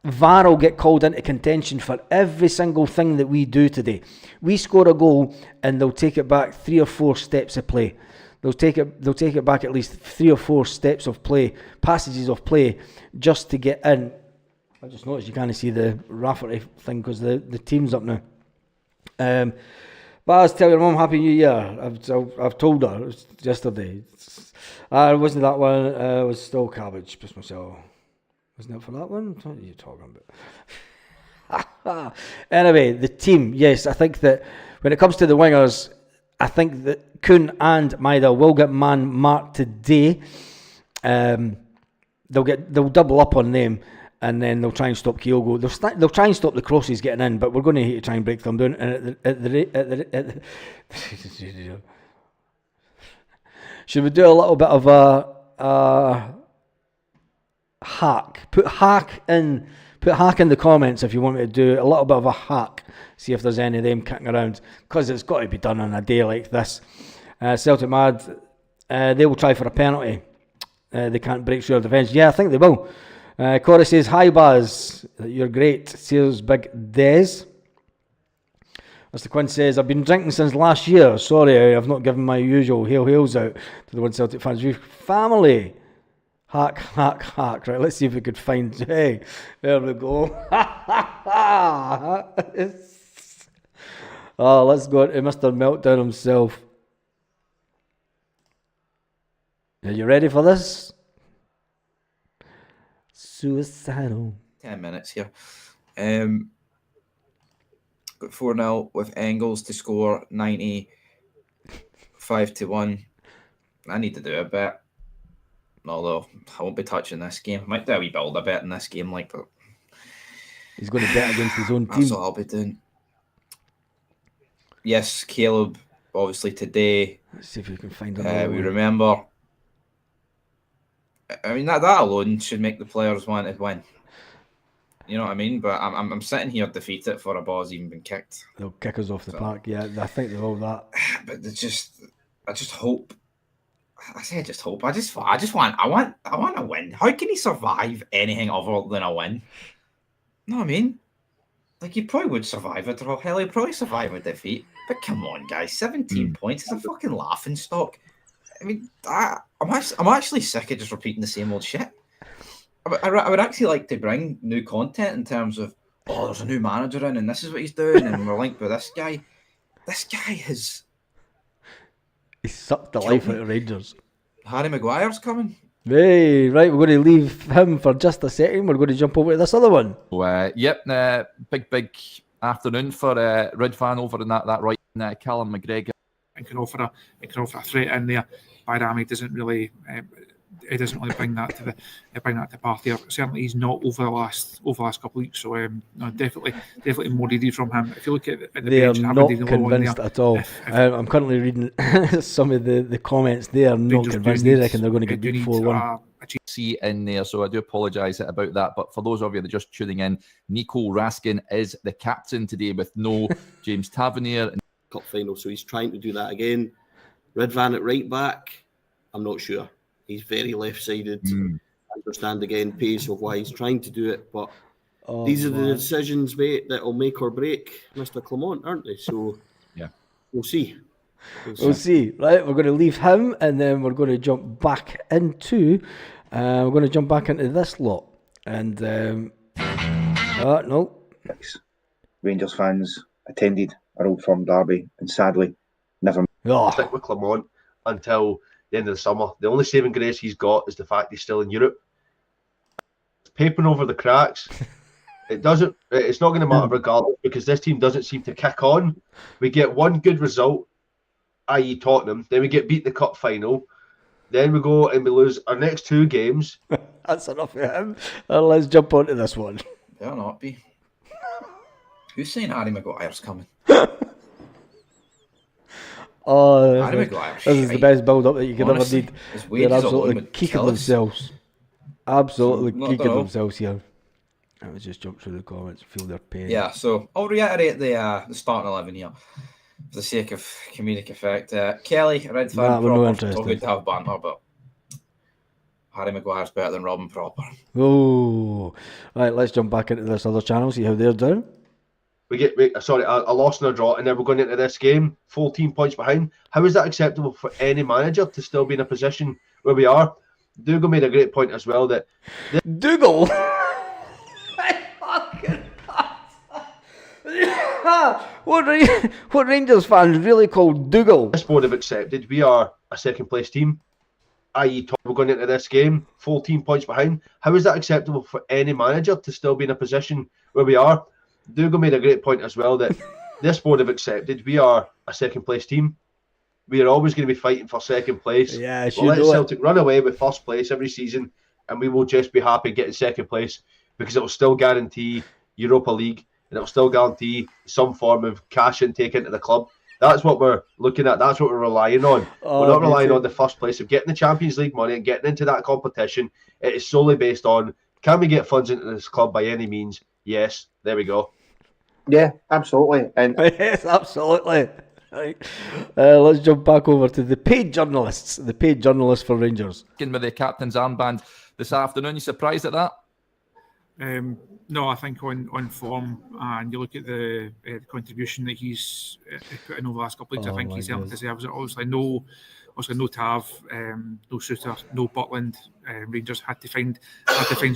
VAR will get called into contention for every single thing that we do today. We score a goal and they'll take it back 3 or 4 steps of play. They'll take it back at least 3 or 4 steps of play, passages of play, just to get in. I just noticed you can't see the rivalry thing because the team's up now. Baz, tell your mum Happy New Year. I've told her. It was yesterday. It wasn't that one. It was still cabbage. Just myself. Wasn't it for that one? What are you talking about? Anyway, the team. Yes, I think that when it comes to the wingers, I think that Kuhn and Maida will get man marked today. They'll double up on them. And then they'll try and stop Kyogo. They'll try and stop the crosses getting in, but we're going to need to try and break them down. And should we do a little bit of a hack? Put hack in the comments if you want me to do a little bit of a hack. See if there's any of them kicking around, because it's got to be done on a day like this. Celtic Mad, they will try for a penalty. They can't break through our defence. Yeah, I think they will. Corey says, hi Baz, you're great. Cheers, Big Des. Mr. Quinn says, I've been drinking since last year. Sorry, I've not given my usual hails out to the One Celtic fans. We family. Hack. Right, let's see if we could find. Hey, there we go. Oh, let's go to Mr. Meltdown himself. Are you ready for this? Suicidal. 10 minutes here. Got 4-0 with Engels to score 95-1. I need to do a bet. Although I won't be touching this game. I might do a wee build a bet in this game, like that. He's going to bet against his own team. That's what I'll be doing. Yes, Caleb, obviously today. Let's see if we can find another we one. remember. I mean, that alone should make the players want to win. You know what I mean? But I'm sitting here defeated for a ball's even been kicked. They'll kick us off the park. Yeah, I think they're all that. But I just hope. I say I just hope. I want a win. How can he survive anything other than a win? You know what I mean? Like, he probably would survive a draw. Hell, he'd probably survive a defeat. But come on, guys, 17 points is a fucking laughing stock. I mean, I'm actually sick of just repeating the same old shit. I would actually like to bring new content in terms of, there's a new manager in and this is what he's doing and we're linked with this guy. This guy has... He sucked the life out of Rangers. Harry Maguire's coming. Hey, right, we're going to leave him for just a second. We're going to jump over to this other one. Big afternoon for Red fan over in that right. Callum McGregor. It can offer a threat in there. Bayrami doesn't really bring that to the party. Certainly, he's not over the last couple of weeks. So no, definitely more needed from him. If you look at the they bench, are not convinced at all. I'm currently reading some of the comments. They are not convinced. They reckon they're going to get beat 4-1. See in there, so I do apologise about that. But for those of you that are just tuning in, Nico Raskin is the captain today with no James Tavernier. Cup final, so he's trying to do that again. Redvan at right back, I'm not sure. He's very left-sided. I understand again pace of why he's trying to do it, but these are the decisions, mate, that will make or break Mr. Clement, aren't they? So yeah, we'll see. We'll see. Right, we're going to leave him, and then we're going to jump back into. This lot, and no. Rangers fans attended our Old Firm derby, and sadly, never. Stick with Clement until the end of the summer. The only saving grace he's got is the fact he's still in Europe. Papering over the cracks. It's not going to matter regardless, because this team doesn't seem to kick on. We get one good result, i.e. Tottenham, then we get beat the cup final, then we go and we lose our next two games. That's enough for him. Let's jump onto this one. Better not be. Who's saying Harry Maguire's coming? Harry Maguire's this is the best build-up that you could ever need. They're absolutely kicking themselves. Absolutely kicking themselves here. Let me just jump through the comments, feel their pain. Yeah, so I'll reiterate the starting 11 here for the sake of comedic effect. Kelly, Red fan, Proper, it's all good to have banter, but Harry Maguire's better than Robin Proper. Oh, right, let's jump back into this other channel, see how they're doing. We get a loss and a draw, and then we're going into this game 14 points behind. How is that acceptable for any manager to still be in a position where we are? Dougal made a great point as well that Dougal. What Rangers fans really call Dougal? This board have accepted we are a second place team, i.e. we're going into this game 14 points behind. How is that acceptable for any manager to still be in a position where we are? Dougal made a great point as well that this board have accepted we are a second place team. We are always going to be fighting for second place. Yeah, we'll let Celtic run away with first place every season, and we will just be happy getting second place, because it will still guarantee Europa League, and it will still guarantee some form of cash intake into the club. That's what we're looking at. That's what we're relying on. We're not relying on the first place of getting the Champions League money and getting into that competition. It is solely based on, can we get funds into this club by any means? Yes. There we go. Yeah, absolutely. And yes, absolutely. Right. Let's jump back over to the paid journalists. The paid journalists for Rangers. With the captain's armband this afternoon. You surprised at that? No, I think on form, and you look at the contribution that he's put in over the last couple of weeks, I think he certainly deserves it. Obviously no Tav, no Suter, no Butland. Rangers had to find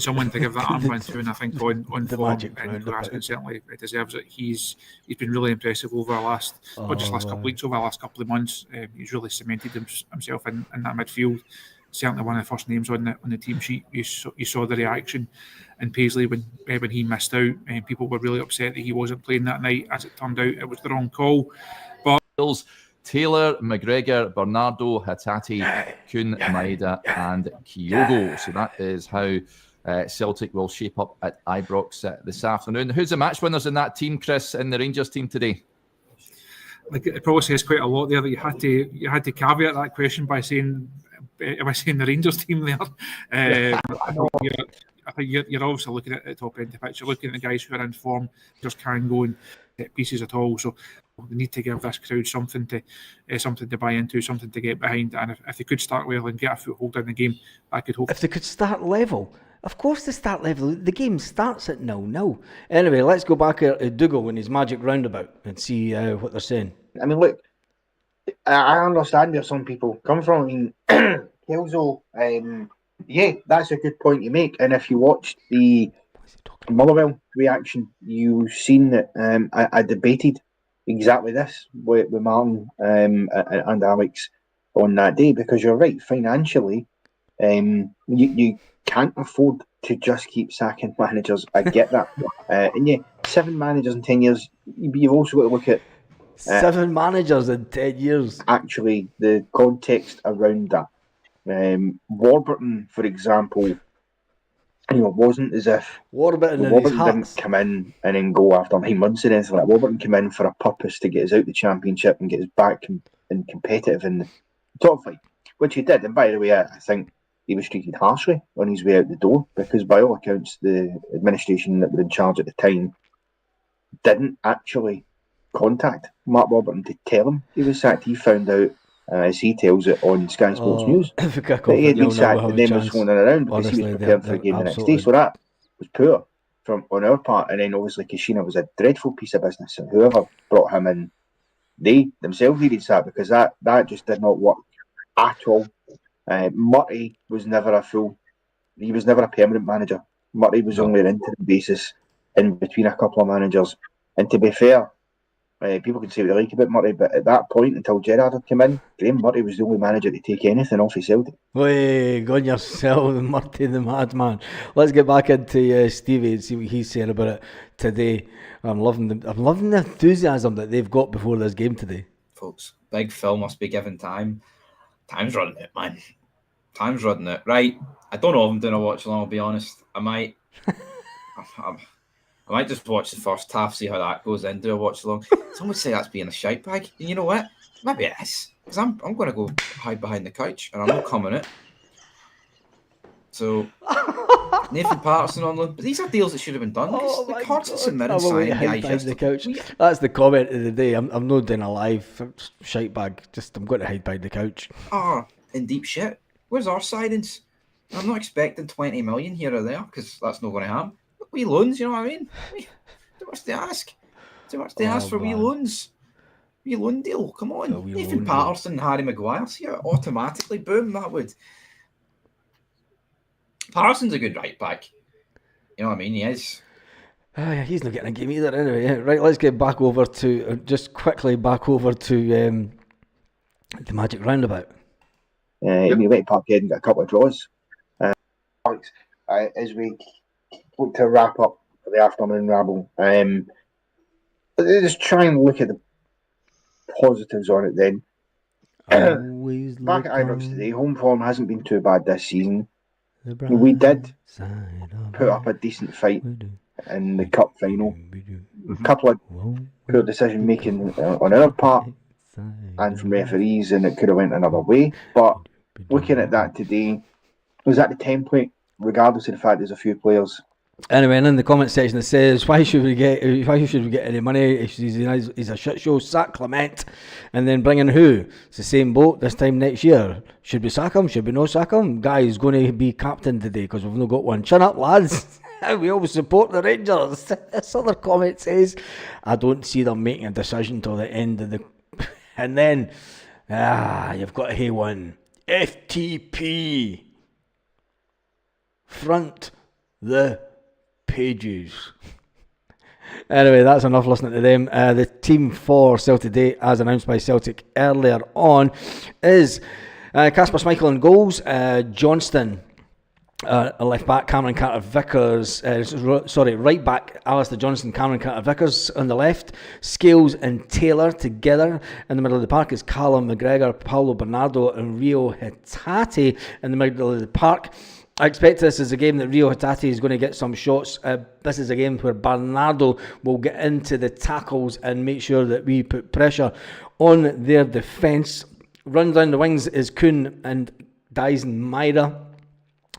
someone to give that armband to, and I think on The form, magic and roundabout. Raskin certainly deserves it. He's been really impressive over the last, not just last couple of weeks, over the last couple of months. He's really cemented himself in that midfield. Certainly one of the first names on the team sheet. You saw the reaction in Paisley when he missed out, and people were really upset that he wasn't playing that night. As it turned out, it was the wrong call. But Taylor, McGregor, Bernardo, Hatate, Kuhn, Maeda and Kyogo. So that is how Celtic will shape up at Ibrox this afternoon. Who's the match winners in that team, Chris, in the Rangers team today? Like, it probably says quite a lot there that you had to caveat that question by saying the Rangers team there. I think you're obviously looking at the top end of the pitch. You're looking at the guys who are in form, just can't go and get pieces at all. So we need to give this crowd something to buy into, something to get behind. And if they could start well and get a foothold in the game, I could hope. If they could start level. Of course they start level. The game starts at 0-0. Anyway, let's go back to Dougal and his magic roundabout and see what they're saying. I mean, look, I understand where some people come from. I mean, Kelso, yeah, that's a good point you make. And if you watched the Motherwell reaction, you've seen that I debated exactly this with Martin and Alex on that day, because you're right, financially, you can't afford to just keep sacking managers. I get that. And yeah, 7 managers in 10 years, you've also got to look at 7 managers in 10 years. Actually, the context around that. Warburton, for example, wasn't as if Warburton didn't come in and then go after 9 months and anything like that. Warburton came in for a purpose to get us out the Championship and get us back and competitive in the top flight, which he did. And by the way, I think he was treated harshly on his way out the door, because by all accounts, the administration that were in charge at the time didn't actually contact Mark Warburton to tell him he was sacked. He found out, as he tells it on Sky Sports News, that he had been sacked and then was phoning around because he was preparing for a game the next day. So that was poor on our part. And then obviously Kashina was a dreadful piece of business, and whoever brought him in, they themselves needed sacked, because that just did not work at all. Murray was never he was never a permanent manager. Murray was only an interim basis in between a couple of managers. And to be fair, people can say what they like about Murray, but at that point, until Gerrard had come in, Graham Murray was the only manager to take anything off his Celtic. Hey, go on yourself, Murray the madman. Let's get back into Stevie and see what he's saying about it today. I'm loving the enthusiasm that they've got before this game today. Folks, Big Phil must be given time. Time's running out, man. Time's running out. Right. I don't know if I'm doing a watch along, I'll be honest. I might just watch the first half, see how that goes, then do a watch along. Some would say that's being a shite bag. And you know what? Maybe it is. Because I'm going to go hide behind the couch and I'm not coming it. So, Nathan Patterson on loan. But these are deals that should have been done. The Cartons and Mirren signing guys. The couch. That's the comment of the day. I'm not doing a live shite bag. I'm going to hide behind the couch. In deep shit. Where's our signings? I'm not expecting 20 million here or there, because that's not going to happen. Wee loans, you know what I mean? Too much to ask. For wee loans. Wee loan deal, come on. Nathan Patterson and Harry Maguire's here, automatically, boom, that would. Patterson's a good right back. You know what I mean? He is. He's not getting a game either anyway. Right, let's get back over to, the Magic Roundabout. We went to Parkhead and got a couple of draws. As we look to wrap up for the afternoon rabble, just try and look at the positives on it then. Back at Ibrox today, home form hasn't been too bad this season. We did put up a decent fight in the cup final. A couple of poor decision making on our part and from referees, and it could have went another way. But looking at that today, was that the template, regardless of the fact there's a few players? Anyway, and in the comment section it says, why should we get any money? He's a shit show. Sack Clement, and then bring in who? It's the same boat this time next year. Should we sack him? Should we no sack him? Guy is going to be captain today because we've not got one. Shut up, lads. We always support the Rangers. This other comment says, I don't see them making a decision till the end of the... And then, you've got a one. FTP. Front the pages. Anyway, that's enough listening to them. The team for Celtic today, as announced by Celtic earlier on, is Casper Schmeichel in goals, Johnston, a left back, Cameron Carter-Vickers, right back, Alistair Johnston, Cameron Carter-Vickers on the left, Scales and Taylor together. In the middle of the park is Callum McGregor, Paulo Bernardo and Rio Hatate in the middle of the park. I expect this is a game that Rio Hatate is going to get some shots. This is a game where Bernardo will get into the tackles and make sure that we put pressure on their defence. Run down the wings is Kuhn and Dyson Maida.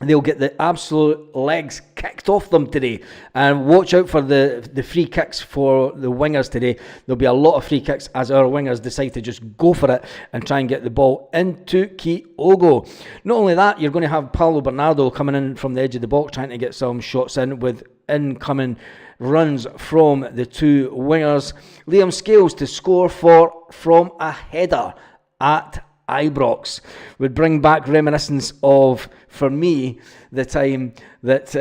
They'll get the absolute legs kicked off them today. And watch out for the free kicks for the wingers today. There'll be a lot of free kicks as our wingers decide to just go for it and try and get the ball into Kyogo. Not only that, you're going to have Paulo Bernardo coming in from the edge of the box trying to get some shots in with incoming runs from the two wingers. Liam Scales to score from a header at Ibrox would bring back reminiscence of, for me, the time that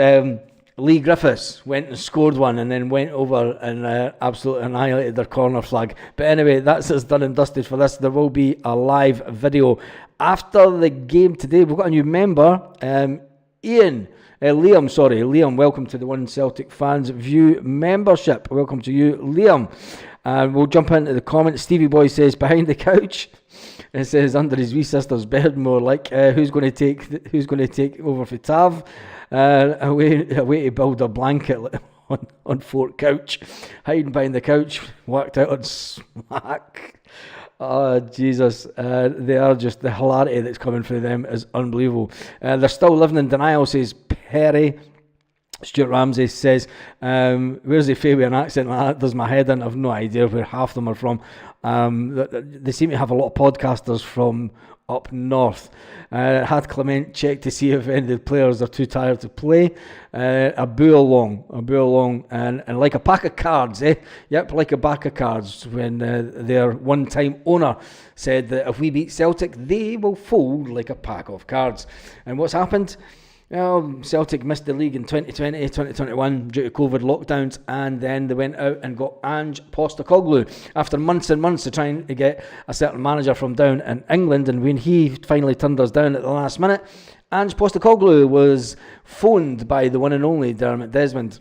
Lee Griffiths went and scored one and then went over and absolutely annihilated their corner flag. But anyway, that's us done and dusted for this. There will be a live video after the game today. We've got a new member, Liam, welcome to the One Celtic Fans View membership. Welcome to you, Liam. We'll jump into the comments. Stevie Boy says, behind the couch. It says under his wee sister's bed, more like who's going to take over for Tav? A way to build a blanket on Fort Couch, hiding behind the couch, whacked out on smack. Oh Jesus, they are just, the hilarity that's coming through them is unbelievable. They're still living in denial, says Perry. Stuart Ramsey says, where's the Fabian accent like that? Does my head in? I've no idea where half them are from. They seem to have a lot of podcasters from up north. Had Clement check to see if any of the players are too tired to play. A boo along, and like a pack of cards, Yep, like a pack of cards. When their one-time owner said that if we beat Celtic, they will fold like a pack of cards. And what's happened? Well, Celtic missed the league in 2020, 2021 due to COVID lockdowns, and then they went out and got Ange Postecoglou after months and months of trying to get a certain manager from down in England. And when he finally turned us down at the last minute, Ange Postecoglou was phoned by the one and only Dermot Desmond.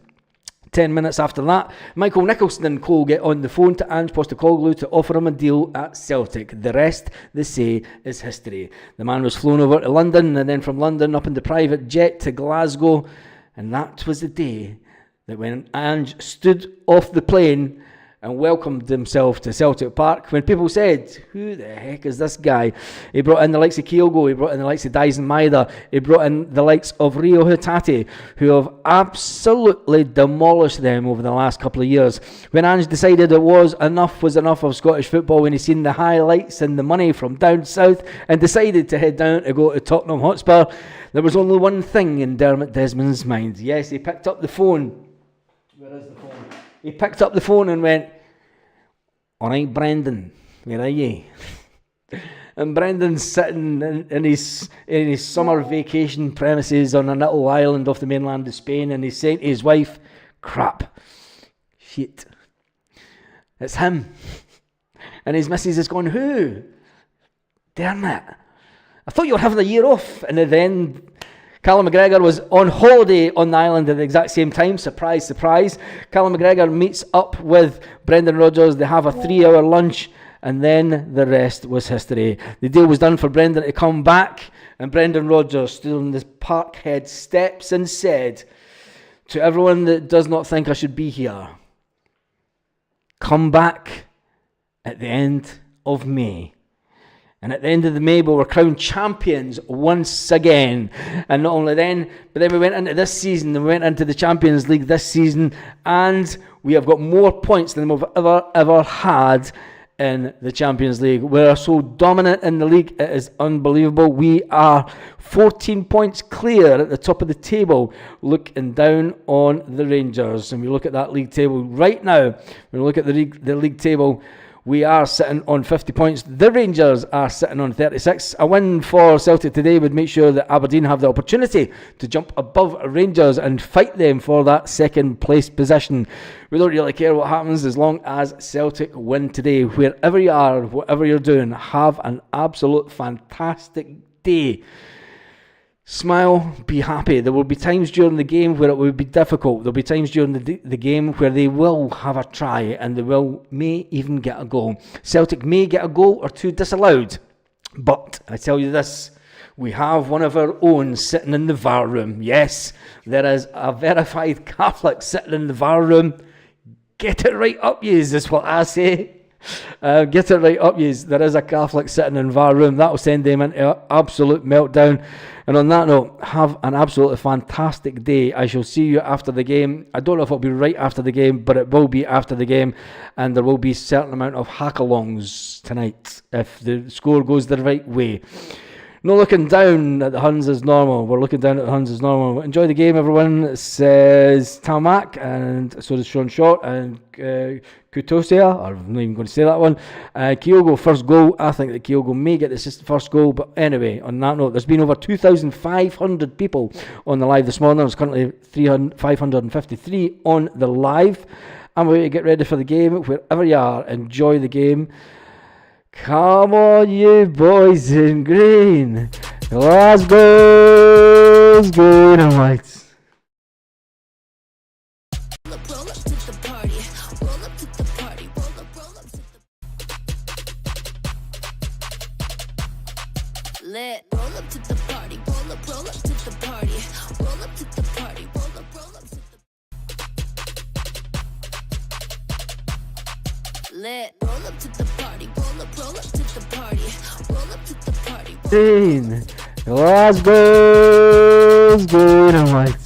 10 minutes after that, Michael Nicholson and co get on the phone to Ange Postecoglou to offer him a deal at Celtic. The rest, they say, is history. The man was flown over to London and then from London up in the private jet to Glasgow. And that was the day that when Ange stood off the plane and welcomed himself to Celtic Park, when people said, who the heck is this guy? He brought in the likes of Kyogo, he brought in the likes of Dyson Maida, he brought in the likes of Rio Hatate, who have absolutely demolished them over the last couple of years. When Ange decided enough of Scottish football, when he seen the highlights and the money from down south and decided to head down to go to Tottenham Hotspur, there was only one thing in Dermot Desmond's mind. Yes, he picked up the phone. Where is the phone? He picked up the phone and went, all right, Brendan, where are you? And Brendan's sitting in his summer vacation premises on a little island off the mainland of Spain, and he's saying to his wife, crap, shit, it's him. And his missus is going, who? Dermot. I thought you were having a year off. And then Callum McGregor was on holiday on the island at the exact same time. Surprise, surprise. Callum McGregor meets up with Brendan Rodgers. They have a 3-hour lunch, and then the rest was history. The deal was done for Brendan to come back, and Brendan Rodgers stood on the Parkhead steps and said, to everyone that does not think I should be here, come back at the end of May. And at the end of the May, we were crowned champions once again. And not only then, but then we went into this season, and we went into the Champions League this season, and we have got more points than we've ever had in the Champions League. We're so dominant in the league, it is unbelievable. We are 14 points clear at the top of the table, looking down on the Rangers. And we look at that league table right now. When we look at the league table, we are sitting on 50 points. The Rangers are sitting on 36. A win for Celtic today would make sure that Aberdeen have the opportunity to jump above Rangers and fight them for that second place position. We don't really care what happens as long as Celtic win today. Wherever you are, whatever you're doing, have an absolute fantastic day. Smile, be happy. There will be times during the game where it will be difficult. There will be times during the game where they will have a try and they may even get a goal. Celtic may get a goal or two disallowed. But I tell you this, we have one of our own sitting in the VAR room. Yes, there is a verified Catholic sitting in the VAR room. Get it right up, yous, is what I say. Get it right up, yous. There is a Catholic sitting in the VAR room. That will send them into an absolute meltdown. And on that note, have an absolutely fantastic day. I shall see you after the game. I don't know if it'll be right after the game, but it will be after the game. And there will be a certain amount of hack-alongs tonight if the score goes the right way. No looking down at the Huns as normal. We're looking down at the Huns as normal. Enjoy the game, everyone, says Talmac, and so does Sean Short and Kutosia. I'm not even going to say that one. Kyogo, first goal. I think that Kyogo may get the first goal. But anyway, on that note, there's been over 2,500 people on the live this morning. There's currently 553 on the live. I'm going to get ready for the game. Wherever you are, enjoy the game. Come on, you boys in green. Glasgow's green and white. Lit. Roll up to the party. Roll up to the party. Roll up to the party. Roll up to the lit. Roll up to the party. Roll up to the party. Roll up to the party. Glasgow's green and white.